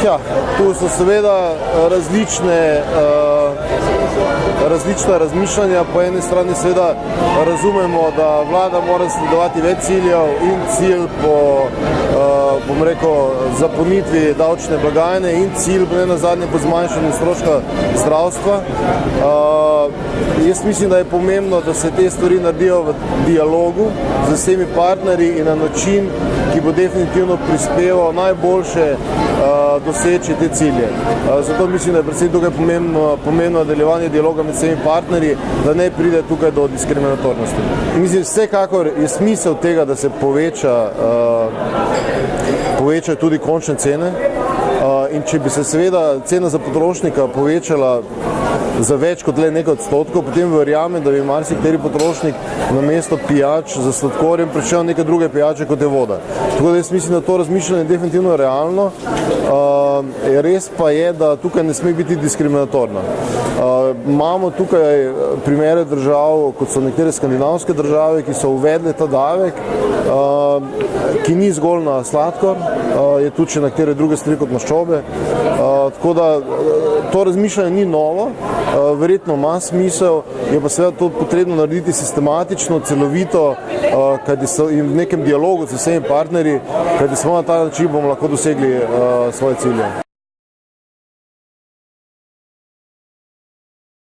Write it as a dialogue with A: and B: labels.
A: Ja, tu so seveda različna razmišljanja. Po eni strani seveda razumemo, da vlada mora sledovati več ciljev in cilj po zapolnitvi davčne blagajne in cilj ne nazadnje po zmanjšanju stroška zdravstva. Jaz mislim, da je pomembno, da se te stvari naredijo v dialogu z vsemi partnerji in na način, ki bo definitivno prispeval najboljše doseči te cilje. Zato mislim, da je predvsem tukaj pomembno nadaljevanje dialoga med vsemi partnerji, da ne pride tukaj do diskriminatornosti. Mislim, vsekakor je smisel tega, da se povečajo tudi končne cene in če bi se seveda cena za potrošnika povečala za več kot le nekaj odstotkov, potem verjamem, da bi marsikateri potrošnik namesto pijač za sladkorjem prišel neke druge pijače, kot je voda. Tako da jaz mislim, da to razmišljanje je definitivno realno. Res pa je, da tukaj ne sme biti diskriminatorno. Imamo tukaj primere držav, kot so nekatere skandinavske države, ki so uvedle ta davek, ki ni zgolj na sladkor, je tudi še nekatere druge stvari kot maščobe. Tako da to razmišljanje ni novo, verjetno ima smisel, je pa seveda to potrebno narediti sistematično, celovito in v nekem dialogu z vsemi partnerji, kajti samo na ta način bomo lahko dosegli svoje cilje.